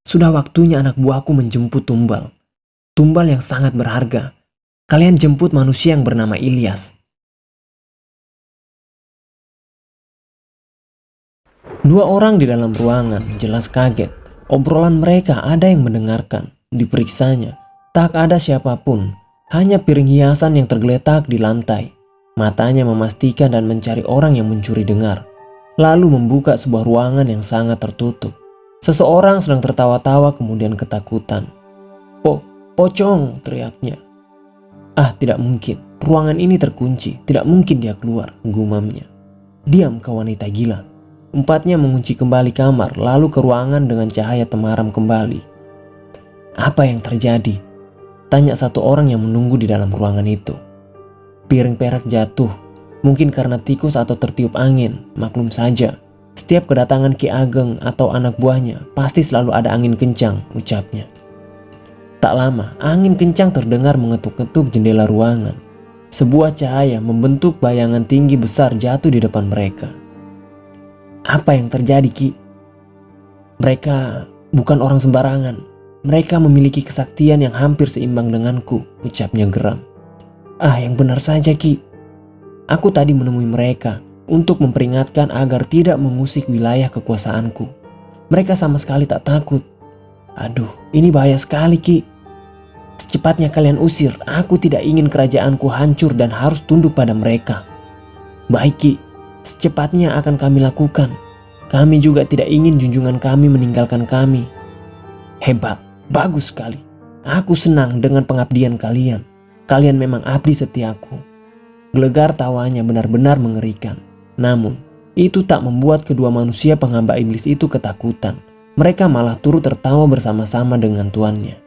Sudah waktunya anak buahku menjemput tumbal. Tumbal yang sangat berharga. Kalian jemput manusia yang bernama Ilyas. Dua orang di dalam ruangan jelas kaget. Obrolan mereka ada yang mendengarkan. Diperiksanya, tak ada siapapun. Hanya piring hiasan yang tergeletak di lantai. Matanya memastikan dan mencari orang yang mencuri dengar. Lalu membuka sebuah ruangan yang sangat tertutup. Seseorang sedang tertawa-tawa kemudian ketakutan. Pocong, teriaknya. Tidak mungkin. Ruangan ini terkunci. Tidak mungkin dia keluar, gumamnya. Diam kau wanita gila. Empatnya mengunci kembali kamar, lalu ke ruangan dengan cahaya temaram kembali. Apa yang terjadi? Tanya satu orang yang menunggu di dalam ruangan itu. Piring perak jatuh. Mungkin karena tikus atau tertiup angin. Maklum saja. Setiap kedatangan Ki Ageng atau anak buahnya, pasti selalu ada angin kencang, ucapnya. Tak lama, angin kencang terdengar mengetuk-ketuk jendela ruangan. Sebuah cahaya membentuk bayangan tinggi besar jatuh di depan mereka. Apa yang terjadi, Ki? Mereka bukan orang sembarangan. Mereka memiliki kesaktian yang hampir seimbang denganku, ucapnya geram. Yang benar saja, Ki. Aku tadi menemui mereka untuk memperingatkan agar tidak mengusik wilayah kekuasaanku. Mereka sama sekali tak takut. Aduh, ini bahaya sekali, Ki. Secepatnya kalian usir. Aku tidak ingin kerajaanku hancur dan harus tunduk pada mereka. Baik, Ki. Secepatnya akan kami lakukan. Kami juga tidak ingin junjungan kami meninggalkan kami. Hebat, bagus sekali. Aku senang dengan pengabdian kalian. Kalian memang abdi setiaku. Gelegar tawanya benar-benar mengerikan. Namun, itu tak membuat kedua manusia penghamba iblis itu ketakutan. Mereka malah turut tertawa bersama-sama dengan tuannya.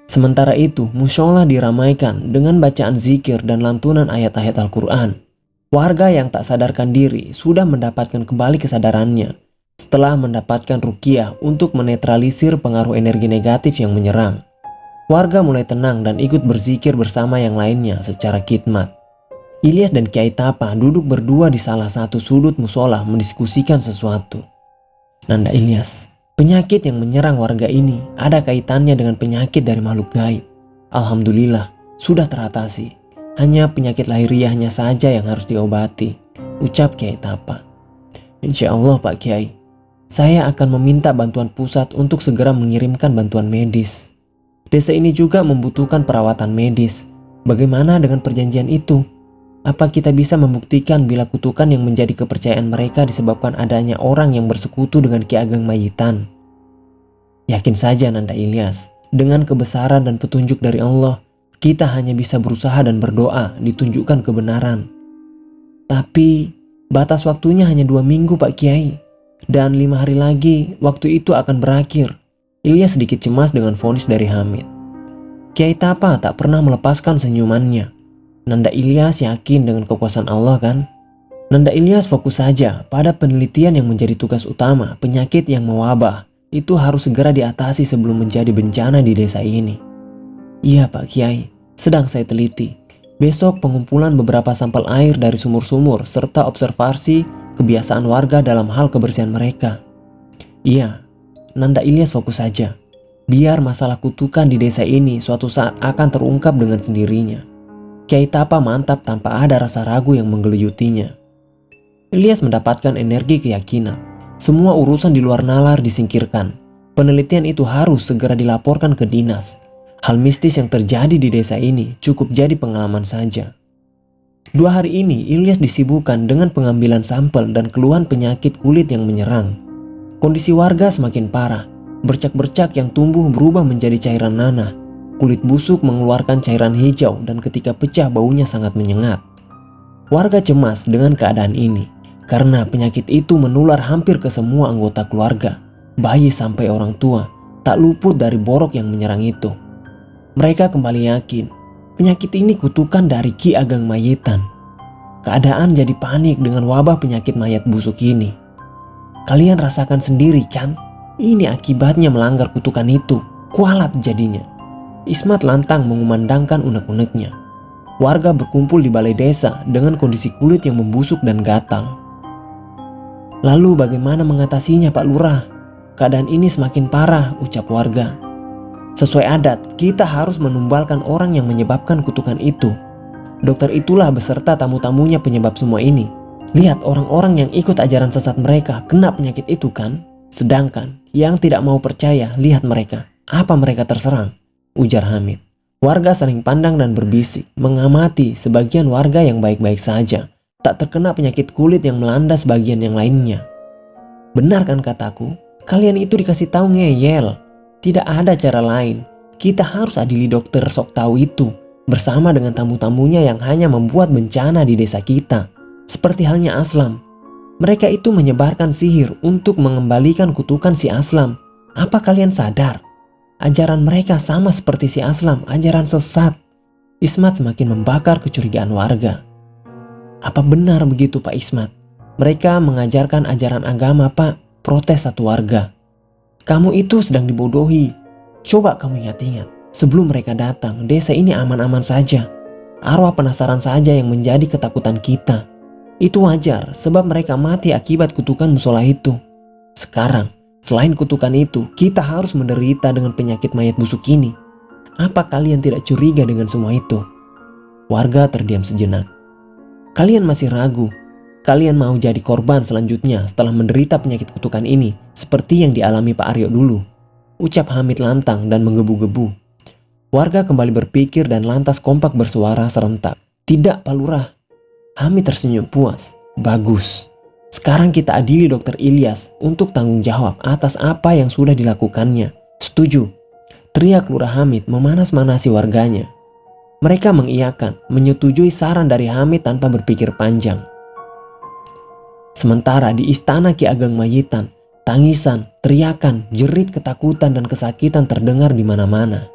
Sementara itu, mushola diramaikan dengan bacaan zikir dan lantunan ayat-ayat Al-Quran. Warga yang tak sadarkan diri sudah mendapatkan kembali kesadarannya setelah mendapatkan ruqyah untuk menetralisir pengaruh energi negatif yang menyerang. Warga mulai tenang dan ikut berzikir bersama yang lainnya secara khidmat. Ilyas dan Kiai Tapa duduk berdua di salah satu sudut musola mendiskusikan sesuatu. Nanda Ilyas, penyakit yang menyerang warga ini ada kaitannya dengan penyakit dari makhluk gaib. Alhamdulillah, sudah teratasi. Hanya penyakit lahiriahnya saja yang harus diobati, ucap Kiai Tapa. Insya Allah Pak Kiai, saya akan meminta bantuan pusat untuk segera mengirimkan bantuan medis. Desa ini juga membutuhkan perawatan medis. Bagaimana dengan perjanjian itu? Apa kita bisa membuktikan bila kutukan yang menjadi kepercayaan mereka disebabkan adanya orang yang bersekutu dengan Ki Ageng Mayitan? Yakin saja Nanda Ilyas, dengan kebesaran dan petunjuk dari Allah, kita hanya bisa berusaha dan berdoa ditunjukkan kebenaran. Tapi batas waktunya hanya 2 minggu Pak Kiai, dan 5 hari lagi waktu itu akan berakhir. Ilyas sedikit cemas dengan vonis dari Hamid. Kiai Tapa tak pernah melepaskan senyumannya. Nanda Ilyas yakin dengan kekuasaan Allah kan? Nanda Ilyas fokus saja pada penelitian yang menjadi tugas utama. Penyakit yang mewabah itu harus segera diatasi sebelum menjadi bencana di desa ini. Iya Pak Kiai, sedang saya teliti. Besok pengumpulan beberapa sampel air dari sumur-sumur serta observasi kebiasaan warga dalam hal kebersihan mereka. Iya, Nanda Ilyas fokus saja. Biar masalah kutukan di desa ini suatu saat akan terungkap dengan sendirinya. Kiai Tapa mantap tanpa ada rasa ragu yang menggeluyutinya. Ilyas mendapatkan energi keyakinan. Semua urusan di luar nalar disingkirkan. Penelitian itu harus segera dilaporkan ke dinas. Hal mistis yang terjadi di desa ini cukup jadi pengalaman saja. 2 hari ini Ilyas disibukkan dengan pengambilan sampel dan keluhan penyakit kulit yang menyerang. Kondisi warga semakin parah. Bercak-bercak yang tumbuh berubah menjadi cairan nanah. Kulit busuk mengeluarkan cairan hijau dan ketika pecah baunya sangat menyengat. Warga cemas dengan keadaan ini karena penyakit itu menular hampir ke semua anggota keluarga, bayi sampai orang tua, tak luput dari borok yang menyerang itu. Mereka kembali yakin penyakit ini kutukan dari Ki Ageng Mayitan. Keadaan jadi panik dengan wabah penyakit mayat busuk ini. Kalian rasakan sendiri kan? Ini akibatnya melanggar kutukan itu. Kualat jadinya. Ismat lantang mengumandangkan unek-uneknya. Warga berkumpul di balai desa dengan kondisi kulit yang membusuk dan gatal. Lalu bagaimana mengatasinya Pak Lurah? keadaan ini semakin parah, ucap warga. Sesuai adat, kita harus menumbalkan orang yang menyebabkan kutukan itu. Dokter itulah beserta tamu-tamunya penyebab semua ini. Lihat orang-orang yang ikut ajaran sesat mereka kena penyakit itu kan? Sedangkan yang tidak mau percaya, lihat mereka. Apa mereka terserang? Ujar Hamid. Warga saling pandang dan berbisik, mengamati sebagian warga yang baik-baik saja. Tak terkena penyakit kulit yang melanda sebagian yang lainnya. Benar kan kataku? Kalian itu dikasih tahu ngeyel. Tidak ada cara lain. Kita harus adili dokter sok tahu itu. Bersama dengan tamu-tamunya yang hanya membuat bencana di desa kita. Seperti halnya Aslam. Mereka itu menyebarkan sihir untuk mengembalikan kutukan si Aslam. Apa kalian sadar? Ajaran mereka sama seperti si Aslam, ajaran sesat. Ismat semakin membakar kecurigaan warga. Apa benar begitu Pak Ismat? Mereka mengajarkan ajaran agama Pak, protes satu warga. Kamu itu sedang dibodohi. Coba kamu ingat-ingat, sebelum mereka datang, desa ini aman-aman saja. Arwah penasaran saja yang menjadi ketakutan kita. Itu wajar, sebab mereka mati akibat kutukan musola itu. Sekarang, selain kutukan itu, kita harus menderita dengan penyakit mayat busuk ini. Apa kalian tidak curiga dengan semua itu? Warga terdiam sejenak. Kalian masih ragu? Kalian mau jadi korban selanjutnya setelah menderita penyakit kutukan ini, seperti yang dialami Pak Aryo dulu? Ucap Hamid lantang dan menggebu-gebu. Warga kembali berpikir dan lantas kompak bersuara serentak. Tidak Pak Lurah. Hamid tersenyum puas. Bagus. Sekarang kita adili Dokter Ilyas untuk tanggung jawab atas apa yang sudah dilakukannya. Setuju. Teriak Lurah Hamid memanas-manasi warganya. Mereka mengiyakan, menyetujui saran dari Hamid tanpa berpikir panjang. Sementara di istana Ki Ageng Mayitan, tangisan, teriakan, jerit ketakutan dan kesakitan terdengar di mana-mana.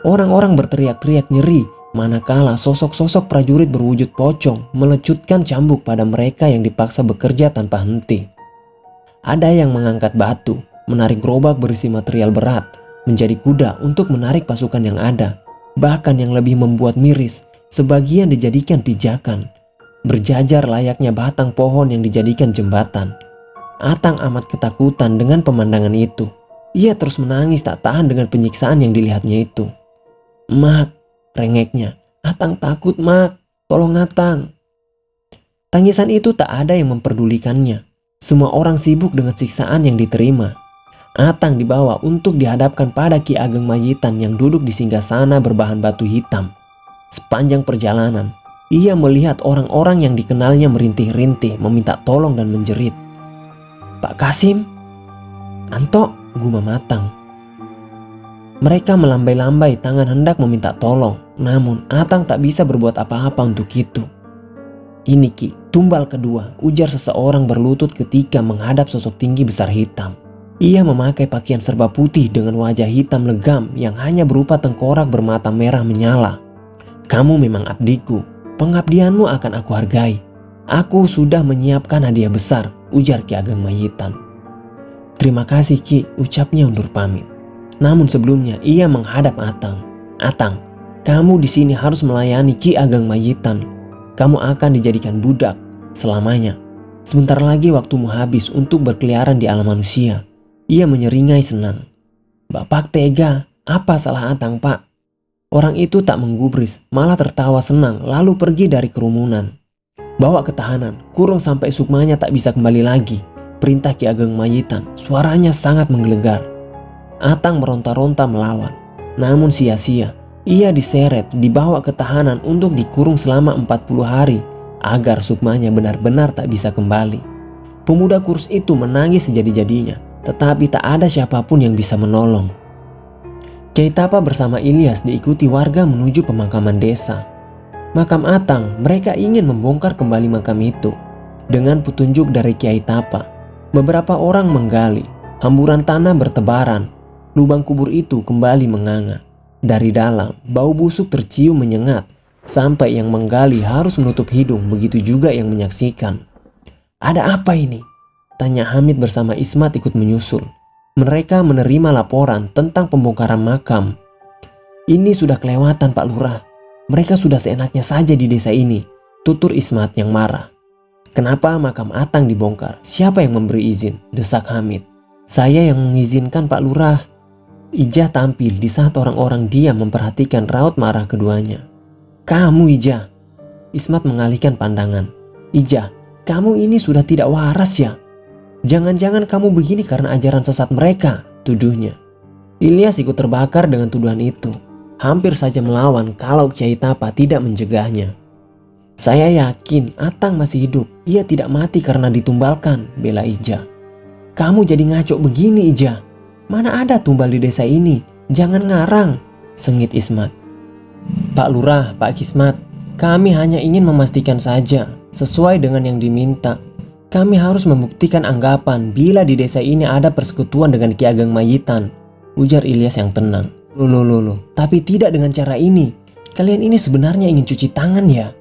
Orang-orang berteriak-teriak nyeri, manakala sosok-sosok prajurit berwujud pocong melecutkan cambuk pada mereka yang dipaksa bekerja tanpa henti. Ada yang mengangkat batu, menarik gerobak berisi material berat, menjadi kuda untuk menarik pasukan yang ada. Bahkan yang lebih membuat miris, sebagian dijadikan pijakan, berjajar layaknya batang pohon yang dijadikan jembatan. Atang amat ketakutan dengan pemandangan itu. Ia terus menangis tak tahan dengan penyiksaan yang dilihatnya itu. Mak, rengeknya, Atang takut mak, tolong Atang. Tangisan itu tak ada yang memperdulikannya. Semua orang sibuk dengan siksaan yang diterima. Atang dibawa untuk dihadapkan pada Ki Ageng Mayitan yang duduk di singgasana berbahan batu hitam. Sepanjang perjalanan, ia melihat orang-orang yang dikenalnya merintih-rintih, meminta tolong dan menjerit. Pak Kasim, Anto, gumam Atang. Mereka melambai-lambai tangan hendak meminta tolong, namun Atang tak bisa berbuat apa-apa untuk itu. Ini Ki, tumbal kedua, ujar seseorang berlutut ketika menghadap sosok tinggi besar hitam. Ia memakai pakaian serba putih dengan wajah hitam legam yang hanya berupa tengkorak bermata merah menyala. Kamu memang abdiku, pengabdianmu akan aku hargai. Aku sudah menyiapkan hadiah besar, ujar Ki Ageng Mayitan. Terima kasih Ki, ucapnya undur pamit. Namun sebelumnya ia menghadap Atang. Atang, kamu di sini harus melayani Ki Ageng Mayitan. Kamu akan dijadikan budak selamanya. Sebentar lagi waktumu habis untuk berkeliaran di alam manusia. Ia menyeringai senang. Bapak tega, apa salah Atang Pak? Orang itu tak menggubris, malah tertawa senang lalu pergi dari kerumunan. Bawa ke tahanan, kurung sampai sukmanya tak bisa kembali lagi. Perintah Ki Ageng Mayitan, suaranya sangat menggelegar. Atang meronta-ronta melawan, namun sia-sia. Ia diseret, dibawa ke tahanan untuk dikurung selama 40 hari agar sukmanya benar-benar tak bisa kembali. Pemuda kurus itu menangis sejadi-jadinya, tetapi tak ada siapapun yang bisa menolong. Kyai Tapa bersama Ilyas diikuti warga menuju pemakaman desa. Makam Atang, mereka ingin membongkar kembali makam itu. Dengan petunjuk dari Kyai Tapa, beberapa orang menggali, hamburan tanah bertebaran. Lubang kubur itu kembali menganga. Dari dalam, bau busuk tercium menyengat, sampai yang menggali harus menutup hidung, begitu juga yang menyaksikan. Ada apa ini? Tanya Hamid bersama Ismat ikut menyusul. Mereka menerima laporan tentang pembongkaran makam. Ini sudah kelewatan Pak Lurah. Mereka sudah seenaknya saja di desa ini, tutur Ismat yang marah. Kenapa makam Atang dibongkar? Siapa yang memberi izin? Desak Hamid. Saya yang mengizinkan Pak Lurah. Ijah tampil di saat orang-orang diam memperhatikan raut marah keduanya. Kamu Ijah. Ismat mengalihkan pandangan. Ijah, kamu ini sudah tidak waras ya? Jangan-jangan kamu begini karena ajaran sesat mereka, tuduhnya. Ilyas ikut terbakar dengan tuduhan itu. Hampir saja melawan kalau Kiai Tapa tidak mencegahnya. Saya yakin Atang masih hidup. Ia tidak mati karena ditumbalkan, bela Ijah. Kamu jadi ngaco begini Ijah. Mana ada tumbal di desa ini? Jangan ngarang, sengit Ismat. Pak Lurah, Pak Kismat, kami hanya ingin memastikan saja, sesuai dengan yang diminta. Kami harus membuktikan anggapan bila di desa ini ada persekutuan dengan Ki Ageng Mayitan, ujar Ilyas yang tenang. Loh, tapi tidak dengan cara ini. Kalian ini sebenarnya ingin cuci tangan ya?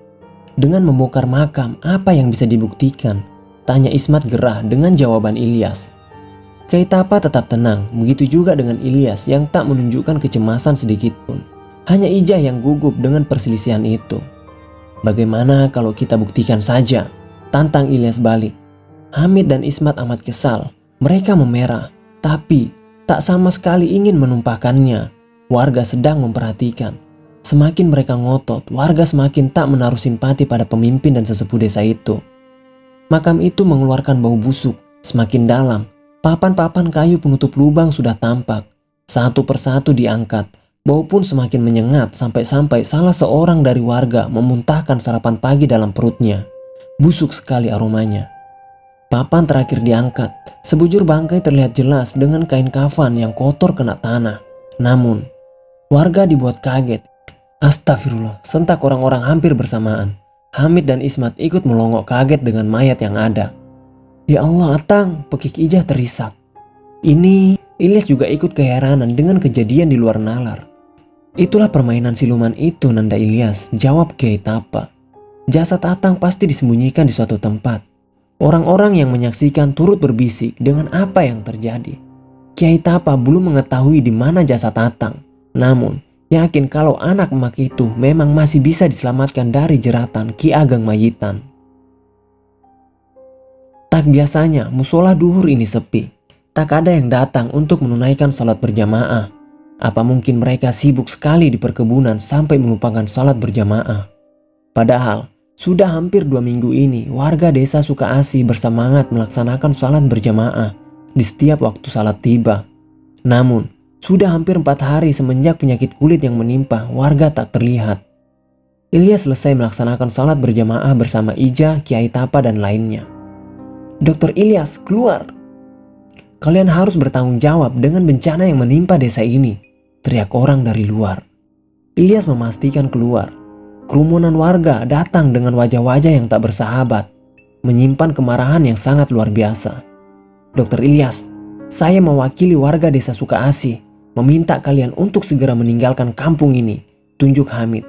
Dengan membongkar makam, apa yang bisa dibuktikan? Tanya Ismat gerah dengan jawaban Ilyas. Kiai Tapa tetap tenang, begitu juga dengan Ilyas yang tak menunjukkan kecemasan sedikit pun. Hanya Ijah yang gugup dengan perselisihan itu. Bagaimana kalau kita buktikan saja? Tantang Ilyas balik. Hamid dan Ismat amat kesal. Mereka memerah, tapi tak sama sekali ingin menumpahkannya. Warga sedang memperhatikan. Semakin mereka ngotot, warga semakin tak menaruh simpati pada pemimpin dan sesepuh desa itu. Makam itu mengeluarkan bau busuk, semakin dalam. Papan-papan kayu penutup lubang sudah tampak. Satu persatu diangkat. Bau pun semakin menyengat sampai-sampai salah seorang dari warga memuntahkan sarapan pagi dalam perutnya. Busuk sekali aromanya. Papan terakhir diangkat. Sebujur bangkai terlihat jelas dengan kain kafan yang kotor kena tanah. Namun, warga dibuat kaget. Astagfirullah, sentak orang-orang hampir bersamaan. Hamid dan Ismat ikut melongok kaget dengan mayat yang ada. Ya Allah Atang, pekik Ijah terisak. Ini, Ilyas juga ikut keheranan dengan kejadian di luar nalar. Itulah permainan siluman itu, Nanda Ilyas, jawab Kiai Tapa. Jasad Atang pasti disembunyikan di suatu tempat. Orang-orang yang menyaksikan turut berbisik dengan apa yang terjadi. Kiai Tapa belum mengetahui di mana jasad Atang. Namun, yakin kalau anak emak itu memang masih bisa diselamatkan dari jeratan Ki Ageng Mayitan. Tak biasanya musola duhur ini sepi. Tak ada yang datang untuk menunaikan salat berjamaah. Apa mungkin mereka sibuk sekali di perkebunan sampai melupakan salat berjamaah? Padahal sudah hampir 2 minggu ini warga desa Sukaasih bersemangat melaksanakan salat berjamaah di setiap waktu salat tiba. Namun sudah hampir 4 hari semenjak penyakit kulit yang menimpa warga tak terlihat. Ilyas selesai melaksanakan salat berjamaah bersama Ijah, Kiai Tapa dan lainnya. Dr. Ilyas, keluar. Kalian harus bertanggung jawab dengan bencana yang menimpa desa ini, teriak orang dari luar. Ilyas memastikan keluar. Kerumunan warga datang dengan wajah-wajah yang tak bersahabat, menyimpan kemarahan yang sangat luar biasa. Dr. Ilyas, saya mewakili warga desa Sukaasih, meminta kalian untuk segera meninggalkan kampung ini, tunjuk Hamid.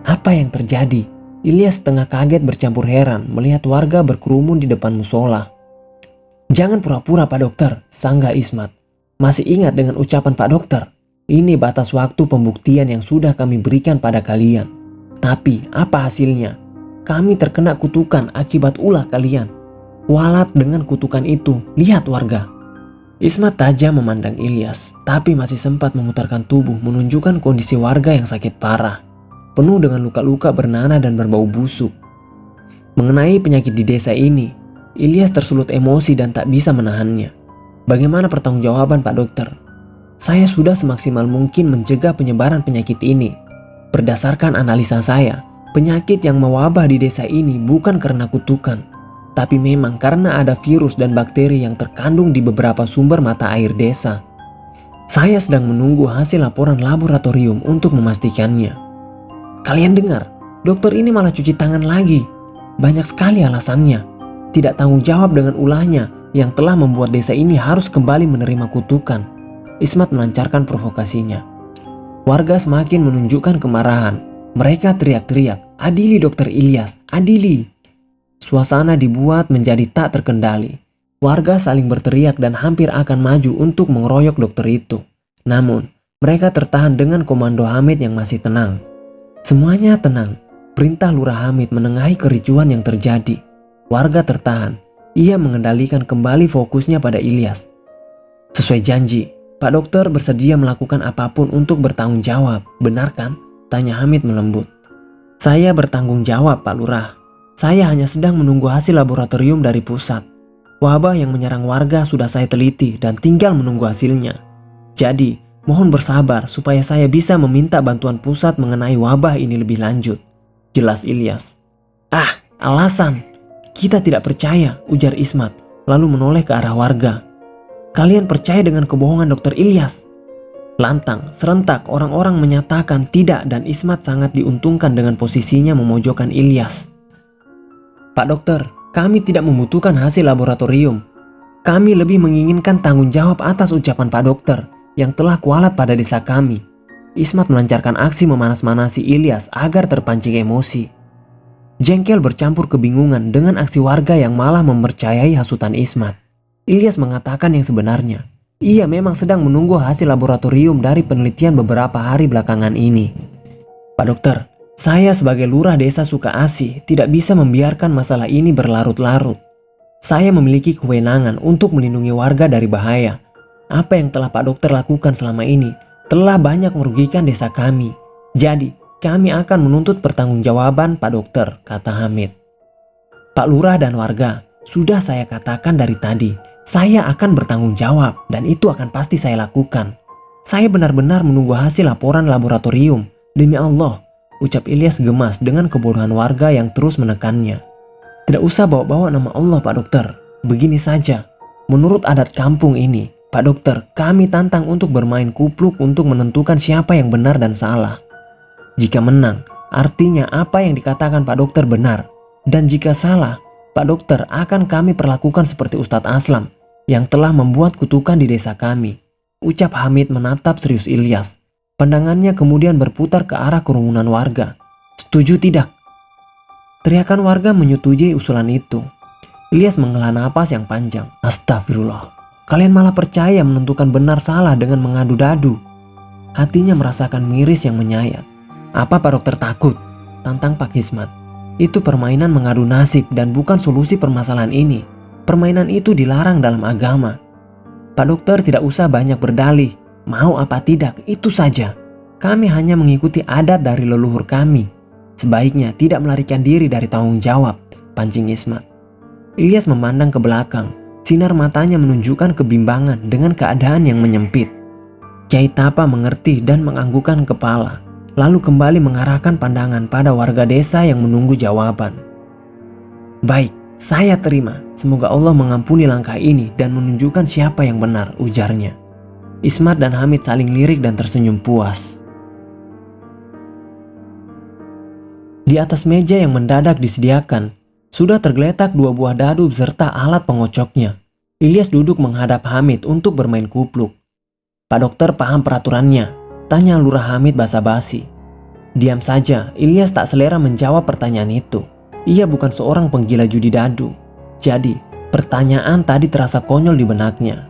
Apa yang terjadi? Ilyas setengah kaget bercampur heran melihat warga berkerumun di depan musola. Jangan pura-pura Pak Dokter, sanggah Ismat. Masih ingat dengan ucapan Pak Dokter? Ini batas waktu pembuktian yang sudah kami berikan pada kalian. Tapi apa hasilnya? Kami terkena kutukan akibat ulah kalian. Walat dengan kutukan itu, lihat warga. Ismat tajam memandang Ilyas, tapi masih sempat memutarkan tubuh menunjukkan kondisi warga yang sakit parah. Penuh dengan luka-luka bernanah dan berbau busuk. Mengenai penyakit di desa ini, Ilyas tersulut emosi dan tak bisa menahannya. Bagaimana pertanggungjawaban Pak Dokter? Saya sudah semaksimal mungkin mencegah penyebaran penyakit ini. Berdasarkan analisa saya, penyakit yang mewabah di desa ini bukan karena kutukan, tapi memang karena ada virus dan bakteri yang terkandung di beberapa sumber mata air desa. Saya sedang menunggu hasil laporan laboratorium untuk memastikannya. Kalian dengar, dokter ini malah cuci tangan lagi. Banyak sekali alasannya. Tidak tanggung jawab dengan ulahnya yang telah membuat desa ini harus kembali menerima kutukan. Ismat melancarkan provokasinya. Warga semakin menunjukkan kemarahan. Mereka teriak-teriak, adili Dokter Ilyas, adili. Suasana dibuat menjadi tak terkendali. Warga saling berteriak dan hampir akan maju untuk mengeroyok dokter itu. Namun, mereka tertahan dengan komando Hamid yang masih tenang. Semuanya tenang. Perintah Lurah Hamid menengahi kericuhan yang terjadi. Warga tertahan. Ia mengendalikan kembali fokusnya pada Ilyas. Sesuai janji, Pak Dokter bersedia melakukan apapun untuk bertanggung jawab, benar kan? Tanya Hamid melembut. Saya bertanggung jawab, Pak Lurah. Saya hanya sedang menunggu hasil laboratorium dari pusat. Wabah yang menyerang warga sudah saya teliti dan tinggal menunggu hasilnya. Jadi, mohon bersabar supaya saya bisa meminta bantuan pusat mengenai wabah ini lebih lanjut. Jelas Ilyas. Ah, alasan. Kita tidak percaya, ujar Ismat, lalu menoleh ke arah warga. Kalian percaya dengan kebohongan Dokter Ilyas? Lantang, serentak orang-orang menyatakan tidak dan Ismat sangat diuntungkan dengan posisinya memojokkan Ilyas. Pak Dokter, kami tidak membutuhkan hasil laboratorium. Kami lebih menginginkan tanggung jawab atas ucapan Pak Dokter yang telah kualat pada desa kami. Ismat melancarkan aksi memanas-manasi Ilyas agar terpancing emosi. Jengkel bercampur kebingungan dengan aksi warga yang malah mempercayai hasutan Ismat. Ilyas mengatakan yang sebenarnya. Ia memang sedang menunggu hasil laboratorium dari penelitian beberapa hari belakangan ini. Pak Dokter, saya sebagai lurah desa Sukaasih tidak bisa membiarkan masalah ini berlarut-larut. Saya memiliki kewenangan untuk melindungi warga dari bahaya. Apa yang telah Pak Dokter lakukan selama ini telah banyak merugikan desa kami. Jadi, kami akan menuntut pertanggungjawaban Pak Dokter, kata Hamid. Pak Lurah dan warga, sudah saya katakan dari tadi, saya akan bertanggung jawab dan itu akan pasti saya lakukan. Saya benar-benar menunggu hasil laporan laboratorium. Demi Allah, ucap Ilyas gemas dengan kebodohan warga yang terus menekannya. Tidak usah bawa-bawa nama Allah, Pak Dokter. Begini saja, menurut adat kampung ini, Pak Dokter, kami tantang untuk bermain kupluk untuk menentukan siapa yang benar dan salah. Jika menang, artinya apa yang dikatakan Pak Dokter benar. Dan jika salah, Pak Dokter akan kami perlakukan seperti Ustadz Aslam yang telah membuat kutukan di desa kami. Ucap Hamid menatap serius Ilyas. Pandangannya kemudian berputar ke arah kerumunan warga. Setuju tidak? Teriakan warga menyetujui usulan itu. Ilyas menghela napas yang panjang. Astagfirullah. Kalian malah percaya menentukan benar salah dengan mengadu dadu. Hatinya merasakan miris yang menyayat. Apa Pak Dokter takut? Tantang Pak Hismat. Itu permainan mengadu nasib dan bukan solusi permasalahan ini. Permainan itu dilarang dalam agama. Pak Dokter tidak usah banyak berdalih. Mau apa tidak, itu saja. Kami hanya mengikuti adat dari leluhur kami. Sebaiknya tidak melarikan diri dari tanggung jawab, pancing Ismat. Ilyas memandang ke belakang. Sinar matanya menunjukkan kebimbangan dengan keadaan yang menyempit. Kyai Tapa mengerti dan menganggukkan kepala. Lalu kembali mengarahkan pandangan pada warga desa yang menunggu jawaban. Baik, saya terima. Semoga Allah mengampuni langkah ini dan menunjukkan siapa yang benar, ujarnya. Ismat dan Hamid saling lirik dan tersenyum puas. Di atas meja yang mendadak disediakan, sudah tergeletak 2 buah dadu beserta alat pengocoknya. Ilyas duduk menghadap Hamid untuk bermain kupluk. Pak Dokter paham peraturannya? Tanya Lurah Hamid basa-basi. Diam saja, Ilyas tak selera menjawab pertanyaan itu. Ia bukan seorang penggila judi dadu. Jadi, pertanyaan tadi terasa konyol di benaknya.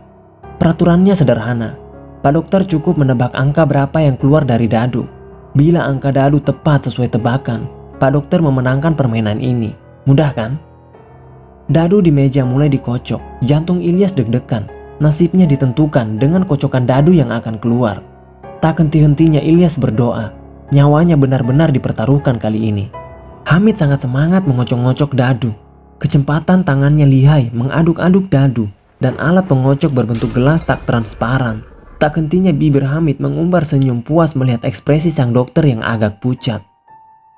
Peraturannya sederhana. Pak Dokter cukup menebak angka berapa yang keluar dari dadu. Bila angka dadu tepat sesuai tebakan, Pak Dokter memenangkan permainan ini. Mudah kan? Dadu di meja mulai dikocok. Jantung Ilyas deg-degan. Nasibnya ditentukan dengan kocokan dadu yang akan keluar. Tak henti-hentinya Ilyas berdoa. Nyawanya benar-benar dipertaruhkan kali ini. Hamid sangat semangat mengocok-ngocok dadu. Kecepatan tangannya lihai mengaduk-aduk dadu dan alat pengocok berbentuk gelas tak transparan. Tak hentinya bibir Hamid mengumbar senyum puas melihat ekspresi sang dokter yang agak pucat.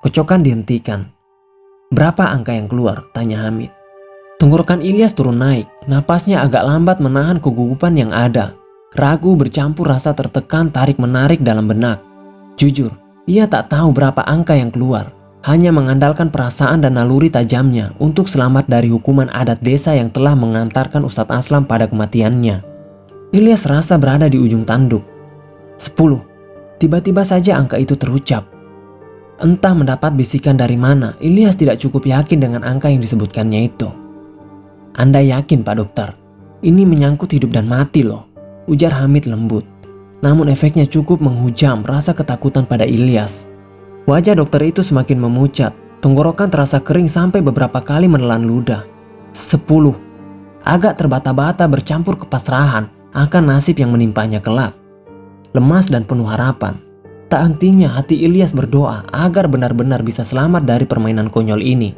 Kocokan dihentikan. Berapa angka yang keluar? Tanya Hamid. Tenggorokan Ilyas turun naik. Napasnya agak lambat menahan kegugupan yang ada. Ragu bercampur rasa tertekan tarik-menarik dalam benak. Jujur, ia tak tahu berapa angka yang keluar. Hanya mengandalkan perasaan dan naluri tajamnya untuk selamat dari hukuman adat desa yang telah mengantarkan Ustadz Aslam pada kematiannya. Ilyas rasa berada di ujung tanduk. 10. Tiba-tiba saja angka itu terucap. Entah mendapat bisikan dari mana, Ilyas tidak cukup yakin dengan angka yang disebutkannya itu. Anda yakin Pak Dokter? Ini menyangkut hidup dan mati loh, ujar Hamid lembut. Namun efeknya cukup menghujam rasa ketakutan pada Ilyas. Wajah dokter itu semakin memucat. Tenggorokan terasa kering sampai beberapa kali menelan ludah. 10. Agak terbata-bata bercampur kepasrahan. akan nasib yang menimpanya kelak. Lemas dan penuh harapan, tak hentinya hati Ilyas berdoa agar benar-benar bisa selamat dari permainan konyol ini.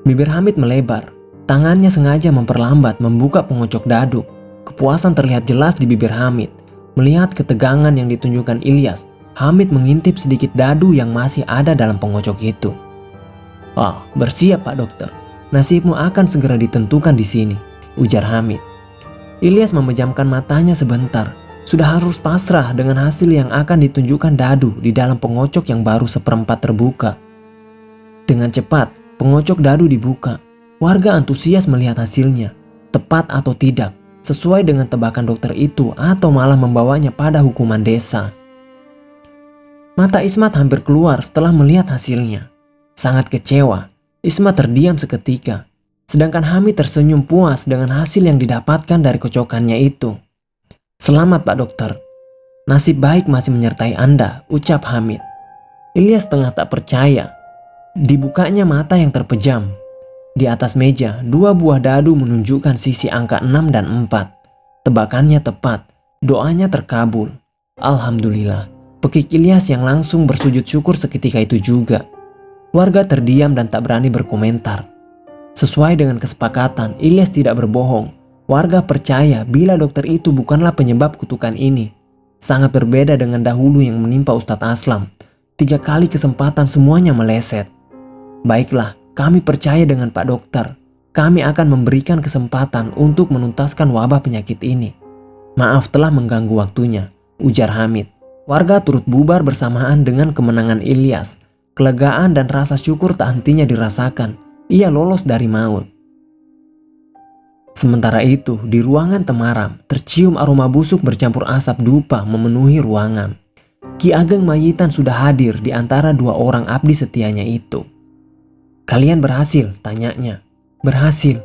Bibir Hamid melebar, tangannya sengaja memperlambat membuka pengocok dadu. Kepuasan terlihat jelas di bibir Hamid. Melihat ketegangan yang ditunjukkan Ilyas, Hamid mengintip sedikit dadu yang masih ada dalam pengocok itu. "Oh, bersiap Pak Dokter. Nasibmu akan segera ditentukan di sini," ujar Hamid. Ilyas memejamkan matanya sebentar. Sudah harus pasrah dengan hasil yang akan ditunjukkan dadu di dalam pengocok yang baru seperempat terbuka. Dengan cepat, pengocok dadu dibuka. Warga antusias melihat hasilnya, tepat atau tidak, sesuai dengan tebakan dokter itu atau malah membawanya pada hukuman desa. Mata Ismat hampir keluar setelah melihat hasilnya. Sangat kecewa, Ismat terdiam seketika. Sedangkan Hamid tersenyum puas dengan hasil yang didapatkan dari kocokannya itu. "Selamat Pak Dokter. Nasib baik masih menyertai Anda," ucap Hamid. Ilyas tengah tak percaya. Dibukanya mata yang terpejam. Di atas meja, 2 buah dadu menunjukkan sisi angka 6 dan 4. Tebakannya tepat, doanya terkabul. Alhamdulillah, pekik Ilyas yang langsung bersujud syukur seketika itu juga. Warga terdiam dan tak berani berkomentar. Sesuai dengan kesepakatan, Ilyas tidak berbohong. Warga percaya bila dokter itu bukanlah penyebab kutukan ini. Sangat berbeda dengan dahulu yang menimpa Ustadz Aslam. 3 kali kesempatan semuanya meleset. "Baiklah, kami percaya dengan Pak Dokter. Kami akan memberikan kesempatan untuk menuntaskan wabah penyakit ini. Maaf telah mengganggu waktunya," ujar Hamid. Warga turut bubar bersamaan dengan kemenangan Ilyas. Kelegaan dan rasa syukur tak hentinya dirasakan. Ia lolos dari maut. Sementara itu, di ruangan temaram, tercium aroma busuk bercampur asap dupa memenuhi ruangan. Ki Ageng Mayitan sudah hadir di antara 2 orang abdi setianya itu. "Kalian berhasil?" tanyanya. "Berhasil.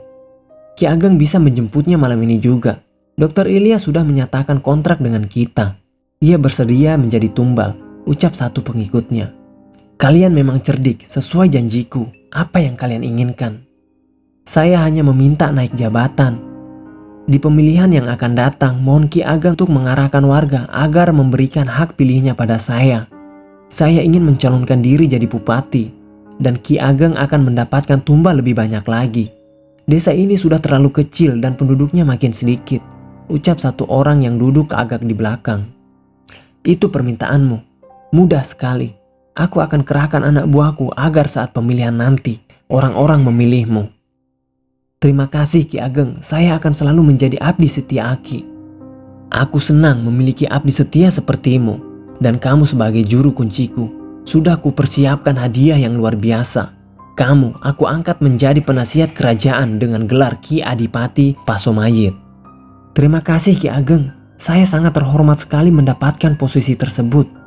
Ki Ageng bisa menjemputnya malam ini juga. Dokter Ilyas sudah menyatakan kontrak dengan kita. Ia bersedia menjadi tumbal," ucap satu pengikutnya. "Kalian memang cerdik, sesuai janjiku. Apa yang kalian inginkan?" "Saya hanya meminta naik jabatan. Di pemilihan yang akan datang, mohon Ki Ageng untuk mengarahkan warga agar memberikan hak pilihnya pada saya. Saya ingin mencalonkan diri jadi bupati, dan Ki Ageng akan mendapatkan tumbal lebih banyak lagi. Desa ini sudah terlalu kecil dan penduduknya makin sedikit," ucap satu orang yang duduk agak di belakang. "Itu permintaanmu. Mudah sekali. Aku akan kerahkan anak buahku agar saat pemilihan nanti, orang-orang memilihmu." "Terima kasih Ki Ageng, saya akan selalu menjadi abdi setia Aki." "Aku senang memiliki abdi setia sepertimu, dan kamu sebagai juru kunciku. Sudah kupersiapkan hadiah yang luar biasa. Kamu aku angkat menjadi penasihat kerajaan dengan gelar Ki Adipati Pasomayit." "Terima kasih Ki Ageng, saya sangat terhormat sekali mendapatkan posisi tersebut.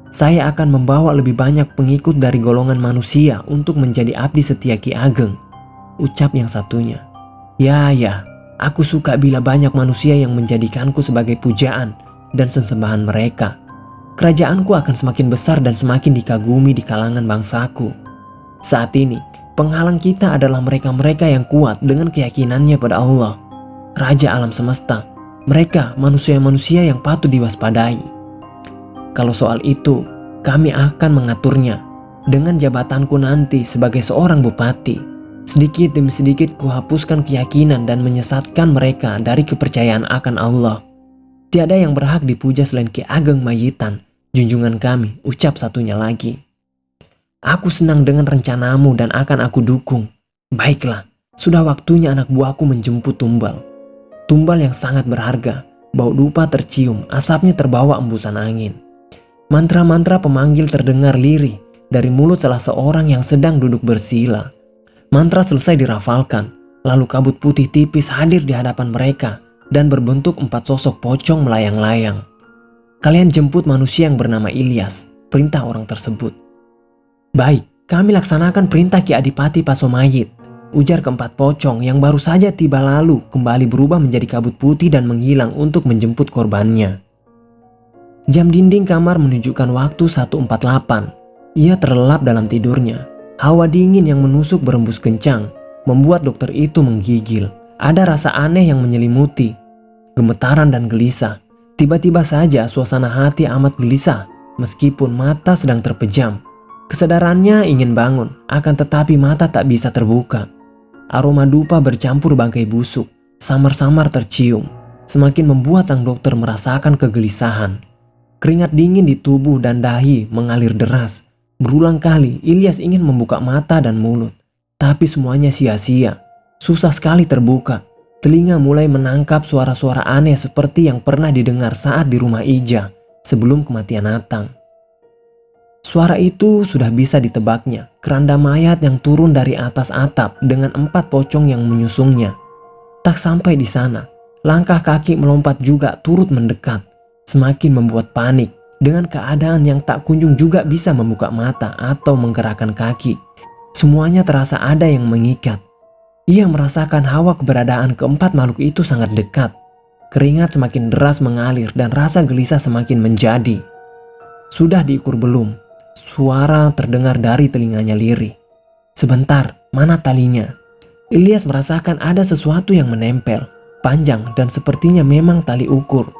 Saya akan membawa lebih banyak pengikut dari golongan manusia untuk menjadi abdi setia Ki Ageng," ucap yang satunya. Ya, aku suka bila banyak manusia yang menjadikanku sebagai pujaan dan sesembahan mereka. Kerajaanku akan semakin besar dan semakin dikagumi di kalangan bangsaku. Saat ini, penghalang kita adalah mereka-mereka yang kuat dengan keyakinannya pada Allah, Raja alam semesta. Mereka manusia-manusia yang patut diwaspadai. Kalau soal itu, kami akan mengaturnya. Dengan jabatanku nanti sebagai seorang bupati, sedikit demi sedikit kuhapuskan keyakinan dan menyesatkan mereka dari kepercayaan akan Allah. Tiada yang berhak dipuja selain Ki Ageng Mayitan, junjungan kami, ucap satunya lagi. "Aku senang dengan rencanamu dan akan aku dukung. Baiklah, sudah waktunya anak buahku menjemput tumbal. Tumbal yang sangat berharga, bau dupa tercium, asapnya terbawa embusan angin. Mantra-mantra pemanggil terdengar lirih dari mulut salah seorang yang sedang duduk bersila. Mantra selesai dirafalkan, lalu kabut putih tipis hadir di hadapan mereka dan berbentuk 4 sosok pocong melayang-layang. "Kalian jemput manusia yang bernama Ilyas," perintah orang tersebut. "Baik, kami laksanakan perintah Ki Adipati Pasomayit," ujar keempat pocong yang baru saja tiba lalu kembali berubah menjadi kabut putih dan menghilang untuk menjemput korbannya. Jam dinding kamar menunjukkan waktu 1.48. Ia terlelap dalam tidurnya. Hawa dingin yang menusuk berembus kencang, membuat dokter itu menggigil. Ada rasa aneh yang menyelimuti. gemetaran dan gelisah. Tiba-tiba saja suasana hati amat gelisah, meskipun mata sedang terpejam. Kesadarannya ingin bangun, akan tetapi mata tak bisa terbuka. Aroma dupa bercampur bangkai busuk, samar-samar tercium, semakin membuat sang dokter merasakan kegelisahan. Keringat dingin di tubuh dan dahi mengalir deras. Berulang kali Ilyas ingin membuka mata dan mulut, tapi semuanya sia-sia. Susah sekali terbuka. Telinga mulai menangkap suara-suara aneh seperti yang pernah didengar saat di rumah Ija sebelum kematian Natang. Suara itu sudah bisa ditebaknya, keranda mayat yang turun dari atas atap dengan 4 pocong yang menyusungnya. Tak sampai di sana, langkah kaki melompat juga turut mendekat, semakin membuat panik dengan keadaan yang tak kunjung juga bisa membuka mata atau menggerakkan kaki. Semuanya terasa ada yang mengikat. Ia merasakan hawa keberadaan keempat makhluk itu sangat dekat. Keringat semakin deras mengalir dan rasa gelisah semakin menjadi. Sudah diukur belum? Suara terdengar dari telinganya lirih. Sebentar, mana talinya? Ilyas merasakan ada sesuatu yang menempel, panjang dan sepertinya memang tali ukur.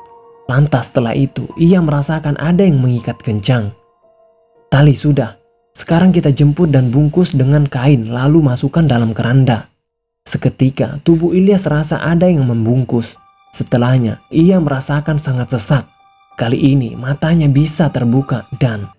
Lantas setelah itu, ia merasakan ada yang mengikat kencang. Tali sudah, sekarang kita jemput dan bungkus dengan kain lalu masukkan dalam keranda. Seketika tubuh Ilyas terasa ada yang membungkus. Setelahnya ia merasakan sangat sesak. Kali ini matanya bisa terbuka dan